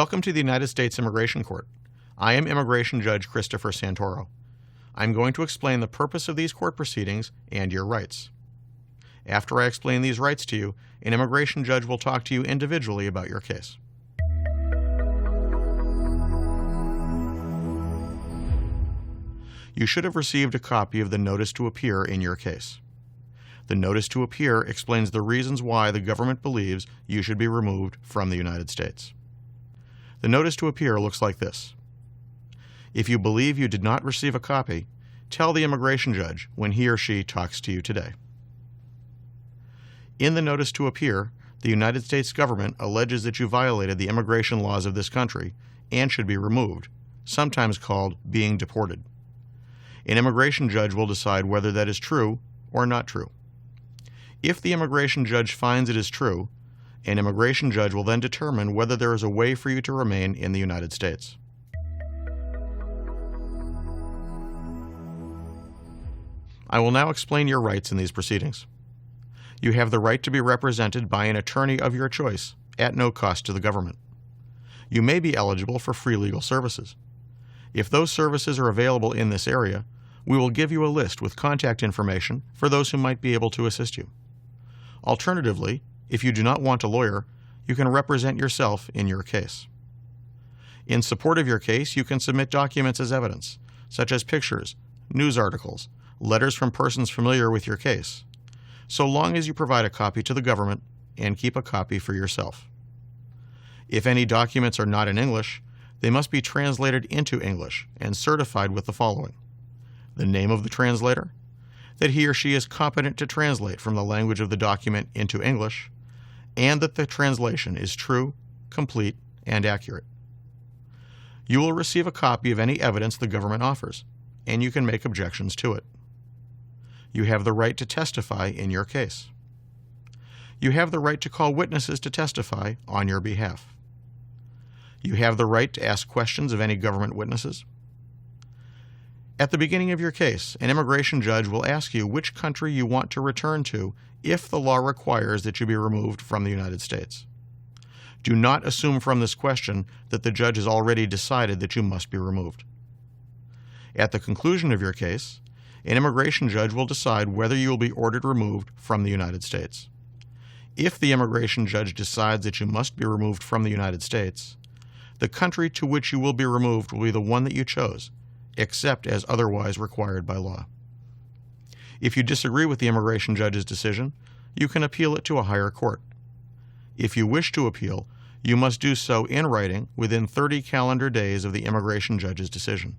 Welcome to the United States Immigration Court. I am Immigration Judge Christopher Santoro. I'm going to explain the purpose of these court proceedings and your rights. After I explain these rights to you, an immigration judge will talk to you individually about your case. You should have received a copy of the Notice to Appear in your case. The Notice to Appear explains the reasons why the government believes you should be removed from the United States. The Notice to Appear looks like this. If you believe you did not receive a copy, tell the immigration judge when he or she talks to you today. In the Notice to Appear, the United States government alleges that you violated the immigration laws of this country and should be removed, sometimes called being deported. An immigration judge will decide whether that is true or not true. If the immigration judge finds it is true, an immigration judge will then determine whether there is a way for you to remain in the United States. I will now explain your rights in these proceedings. You have the right to be represented by an attorney of your choice at no cost to the government. You may be eligible for free legal services. If those services are available in this area, we will give you a list with contact information for those who might be able to assist you. Alternatively, if you do not want a lawyer, you can represent yourself in your case. In support of your case, you can submit documents as evidence, such as pictures, news articles, letters from persons familiar with your case, so long as you provide a copy to the government and keep a copy for yourself. If any documents are not in English, they must be translated into English and certified with the following: the name of the translator, that he or she is competent to translate from the language of the document into English, and that the translation is true, complete, and accurate. You will receive a copy of any evidence the government offers, and you can make objections to it. You have the right to testify in your case. You have the right to call witnesses to testify on your behalf. You have the right to ask questions of any government witnesses. At the beginning of your case, an immigration judge will ask you which country you want to return to if the law requires that you be removed from the United States. Do not assume from this question that the judge has already decided that you must be removed. At the conclusion of your case, an immigration judge will decide whether you will be ordered removed from the United States. If the immigration judge decides that you must be removed from the United States, the country to which you will be removed will be the one that you chose, except as otherwise required by law. If you disagree with the immigration judge's decision, you can appeal it to a higher court. If you wish to appeal, you must do so in writing within 30 calendar days of the immigration judge's decision.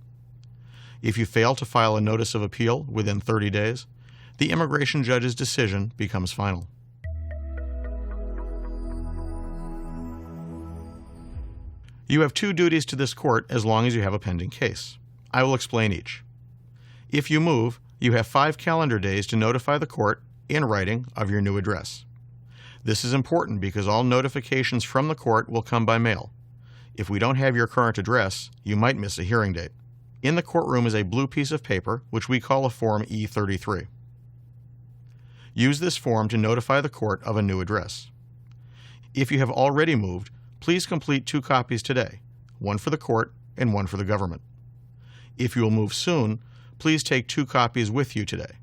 If you fail to file a notice of appeal within 30 days, the immigration judge's decision becomes final. You have two duties to this court as long as you have a pending case. I will explain each. If you move, you have 5 calendar days to notify the court in writing of your new address. This is important because all notifications from the court will come by mail. If we don't have your current address, you might miss a hearing date. In the courtroom is a blue piece of paper, which we call a Form E33. Use this form to notify the court of a new address. If you have already moved, please complete 2 copies today, one for the court and one for the government. If you will move soon, please take 2 copies with you today.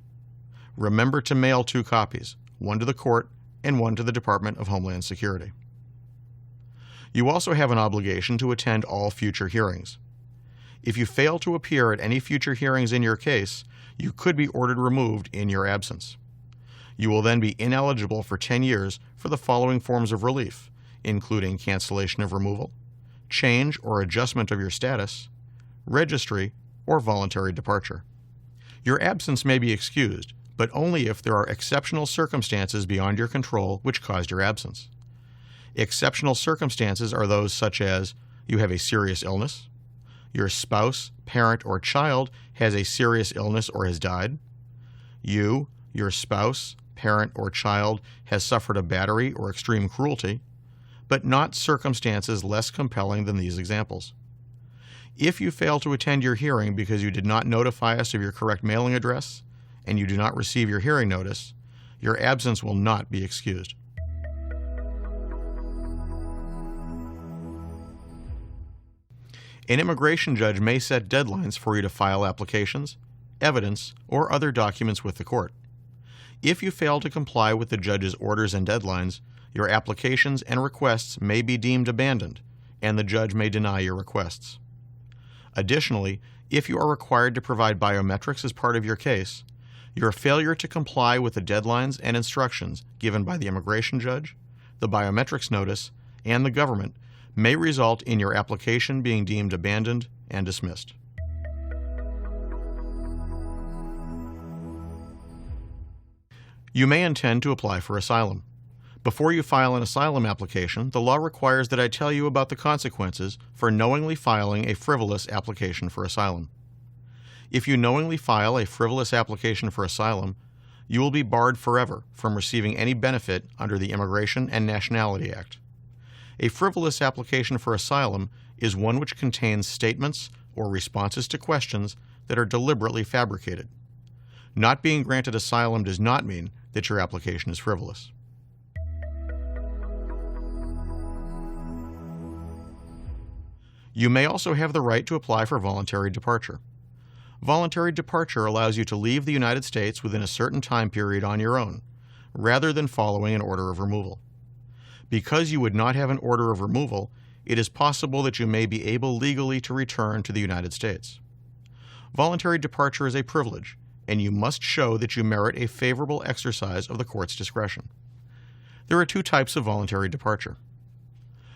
Remember to mail 2 copies, one to the court and one to the Department of Homeland Security. You also have an obligation to attend all future hearings. If you fail to appear at any future hearings in your case, you could be ordered removed in your absence. You will then be ineligible for 10 years for the following forms of relief, including cancellation of removal, change or adjustment of your status, registry, or voluntary departure. Your absence may be excused, but only if there are exceptional circumstances beyond your control which caused your absence. Exceptional circumstances are those such as you have a serious illness, your spouse, parent, or child has a serious illness or has died, you, your spouse, parent, or child has suffered a battery or extreme cruelty, but not circumstances less compelling than these examples. If you fail to attend your hearing because you did not notify us of your correct mailing address and you do not receive your hearing notice, your absence will not be excused. An immigration judge may set deadlines for you to file applications, evidence, or other documents with the court. If you fail to comply with the judge's orders and deadlines, your applications and requests may be deemed abandoned, and the judge may deny your requests. Additionally, if you are required to provide biometrics as part of your case, your failure to comply with the deadlines and instructions given by the immigration judge, the biometrics notice, and the government may result in your application being deemed abandoned and dismissed. You may intend to apply for asylum. Before you file an asylum application, the law requires that I tell you about the consequences for knowingly filing a frivolous application for asylum. If you knowingly file a frivolous application for asylum, you will be barred forever from receiving any benefit under the Immigration and Nationality Act. A frivolous application for asylum is one which contains statements or responses to questions that are deliberately fabricated. Not being granted asylum does not mean that your application is frivolous. You may also have the right to apply for voluntary departure. Voluntary departure allows you to leave the United States within a certain time period on your own, rather than following an order of removal. Because you would not have an order of removal, it is possible that you may be able legally to return to the United States. Voluntary departure is a privilege, and you must show that you merit a favorable exercise of the court's discretion. There are two types of voluntary departure.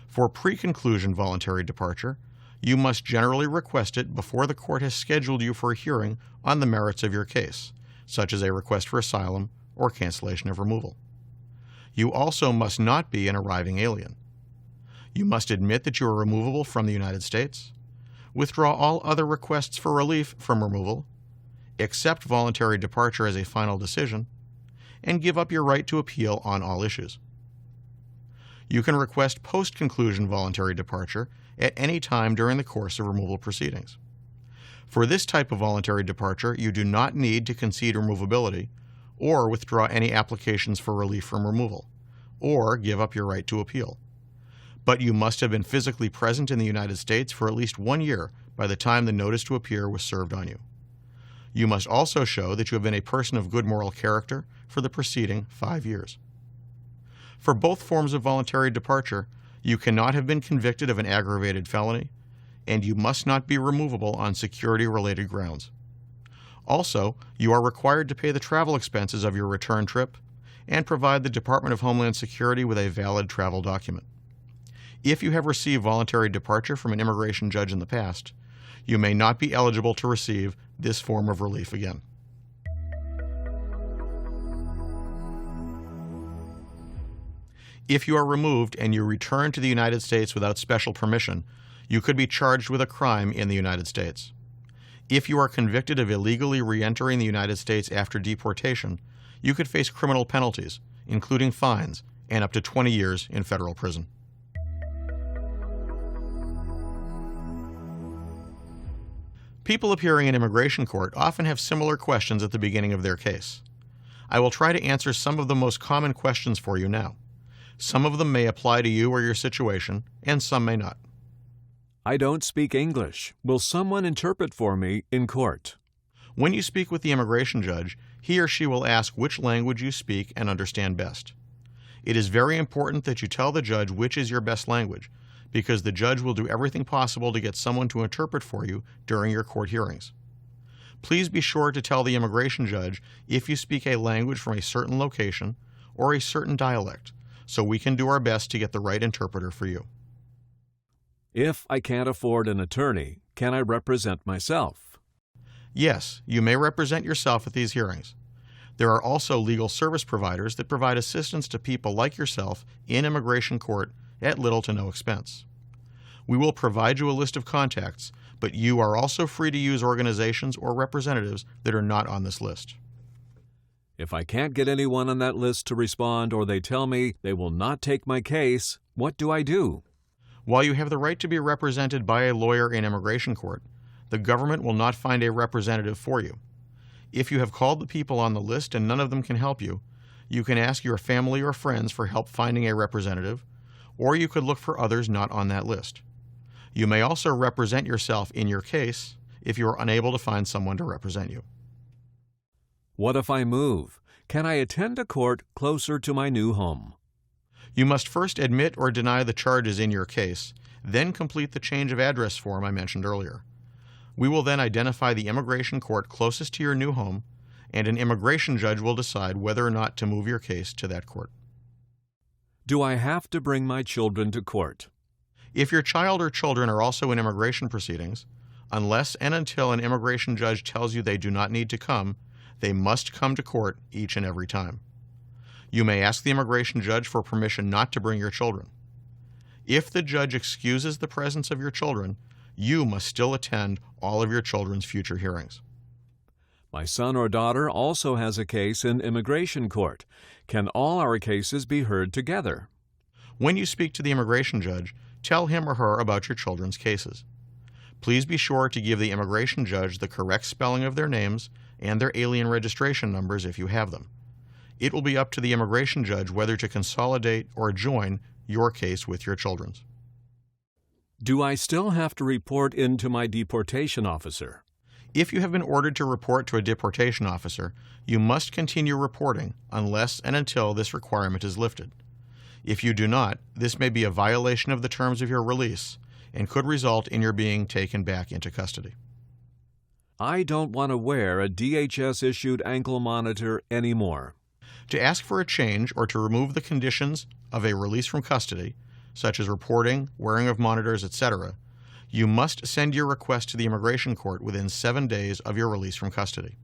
For pre-conclusion voluntary departure, you must generally request it before the court has scheduled you for a hearing on the merits of your case, such as a request for asylum or cancellation of removal. You also must not be an arriving alien. You must admit that you are removable from the United States, withdraw all other requests for relief from removal, accept voluntary departure as a final decision, and give up your right to appeal on all issues. You can request post-conclusion voluntary departure at any time during the course of removal proceedings. For this type of voluntary departure, you do not need to concede removability or withdraw any applications for relief from removal, or give up your right to appeal. But you must have been physically present in the United States for at least 1 year by the time the notice to appear was served on you. You must also show that you have been a person of good moral character for the preceding 5 years. For both forms of voluntary departure, you cannot have been convicted of an aggravated felony, and you must not be removable on security-related grounds. Also, you are required to pay the travel expenses of your return trip and provide the Department of Homeland Security with a valid travel document. If you have received voluntary departure from an immigration judge in the past, you may not be eligible to receive this form of relief again. If you are removed and you return to the United States without special permission, you could be charged with a crime in the United States. If you are convicted of illegally re-entering the United States after deportation, you could face criminal penalties, including fines, and up to 20 years in federal prison. People appearing in immigration court often have similar questions at the beginning of their case. I will try to answer some of the most common questions for you now. Some of them may apply to you or your situation, and some may not. I don't speak English. Will someone interpret for me in court? When you speak with the immigration judge, he or she will ask which language you speak and understand best. It is very important that you tell the judge which is your best language, because the judge will do everything possible to get someone to interpret for you during your court hearings. Please be sure to tell the immigration judge if you speak a language from a certain location or a certain dialect, so we can do our best to get the right interpreter for you. If I can't afford an attorney, can I represent myself? Yes, you may represent yourself at these hearings. There are also legal service providers that provide assistance to people like yourself in immigration court at little to no expense. We will provide you a list of contacts, but you are also free to use organizations or representatives that are not on this list. If I can't get anyone on that list to respond or they tell me they will not take my case, what do I do? While you have the right to be represented by a lawyer in immigration court, the government will not find a representative for you. If you have called the people on the list and none of them can help you, you can ask your family or friends for help finding a representative, or you could look for others not on that list. You may also represent yourself in your case if you are unable to find someone to represent you. What if I move? Can I attend a court closer to my new home? You must first admit or deny the charges in your case, then complete the change of address form I mentioned earlier. We will then identify the immigration court closest to your new home, and an immigration judge will decide whether or not to move your case to that court. Do I have to bring my children to court? If your child or children are also in immigration proceedings, unless and until an immigration judge tells you they do not need to come, they must come to court each and every time. You may ask the immigration judge for permission not to bring your children. If the judge excuses the presence of your children, you must still attend all of your children's future hearings. My son or daughter also has a case in immigration court. Can all our cases be heard together? When you speak to the immigration judge, tell him or her about your children's cases. Please be sure to give the immigration judge the correct spelling of their names and their alien registration numbers if you have them. It will be up to the immigration judge whether to consolidate or join your case with your children's. Do I still have to report in to my deportation officer? If you have been ordered to report to a deportation officer, you must continue reporting unless and until this requirement is lifted. If you do not, this may be a violation of the terms of your release and could result in your being taken back into custody. I don't want to wear a DHS-issued ankle monitor anymore. To ask for a change or to remove the conditions of a release from custody, such as reporting, wearing of monitors, etc., you must send your request to the immigration court within 7 days of your release from custody.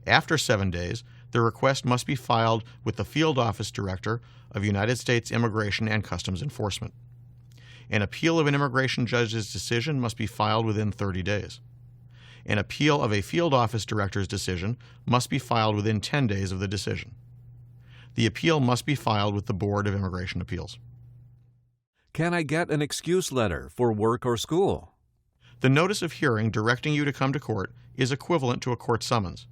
After 7 days, the request must be filed with the Field Office Director of United States Immigration and Customs Enforcement. An appeal of an immigration judge's decision must be filed within 30 days. An appeal of a Field Office Director's decision must be filed within 10 days of the decision. The appeal must be filed with the Board of Immigration Appeals. Can I get an excuse letter for work or school? The notice of hearing directing you to come to court is equivalent to a court summons.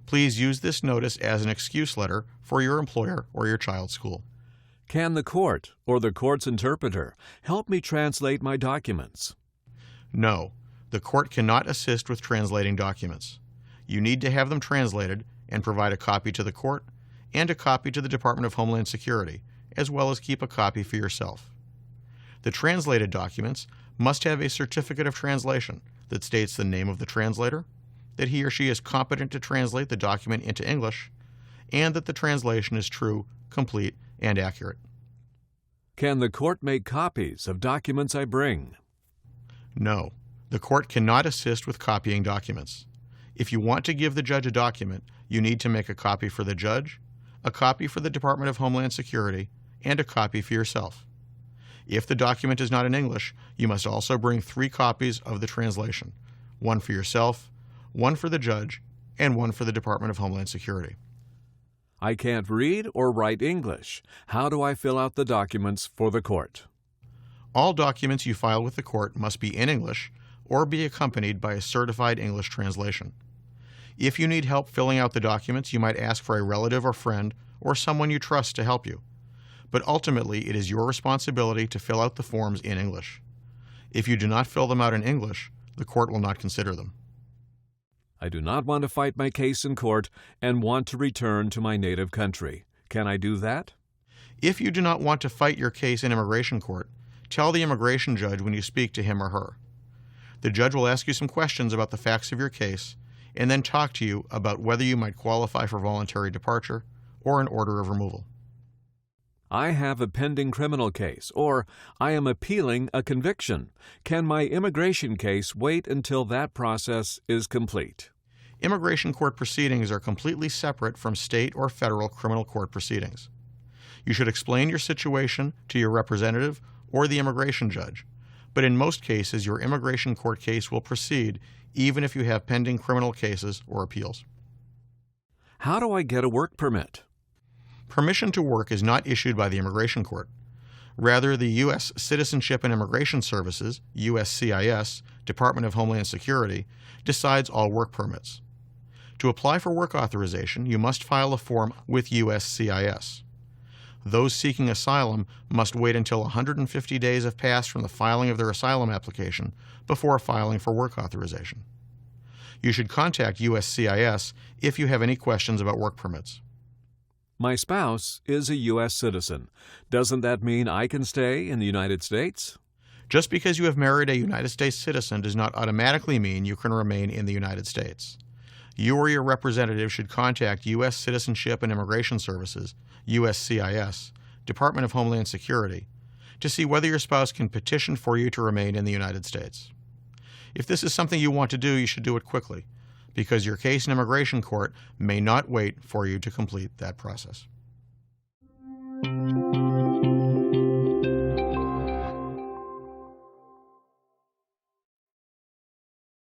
Please use this notice as an excuse letter for your employer or your child's school. Can the court or the court's interpreter help me translate my documents? No, the court cannot assist with translating documents. You need to have them translated and provide a copy to the court and a copy to the Department of Homeland Security, as well as keep a copy for yourself. The translated documents must have a certificate of translation that states the name of the translator, that he or she is competent to translate the document into English, and that the translation is true, complete, and accurate. Can the court make copies of documents I bring? No, the court cannot assist with copying documents. If you want to give the judge a document, you need to make a copy for the judge, a copy for the Department of Homeland Security, and a copy for yourself. If the document is not in English, you must also bring 3 copies of the translation, one for yourself, one for the judge, and one for the Department of Homeland Security. I can't read or write English. How do I fill out the documents for the court? All documents you file with the court must be in English or be accompanied by a certified English translation. If you need help filling out the documents, you might ask for a relative or friend or someone you trust to help you. But ultimately, it is your responsibility to fill out the forms in English. If you do not fill them out in English, the court will not consider them. I do not want to fight my case in court and want to return to my native country. Can I do that? If you do not want to fight your case in immigration court, tell the immigration judge when you speak to him or her. The judge will ask you some questions about the facts of your case and then talk to you about whether you might qualify for voluntary departure or an order of removal. I have a pending criminal case, or I am appealing a conviction. Can my immigration case wait until that process is complete? Immigration court proceedings are completely separate from state or federal criminal court proceedings. You should explain your situation to your representative or the immigration judge, but in most cases your immigration court case will proceed even if you have pending criminal cases or appeals. How do I get a work permit? Permission to work is not issued by the immigration court. Rather, the U.S. Citizenship and Immigration Services, USCIS, Department of Homeland Security, decides all work permits. To apply for work authorization, you must file a form with USCIS. those seeking asylum must wait until 150 days have passed from the filing of their asylum application before filing for work authorization. You should contact USCIS if you have any questions about work permits. My spouse is a U.S. citizen. Doesn't that mean I can stay in the United States? Just because you have married a United States citizen does not automatically mean you can remain in the United States. You or your representative should contact U.S. Citizenship and Immigration Services, USCIS, Department of Homeland Security, to see whether your spouse can petition for you to remain in the United States. If this is something you want to do, you should do it quickly, because your case in immigration court may not wait for you to complete that process.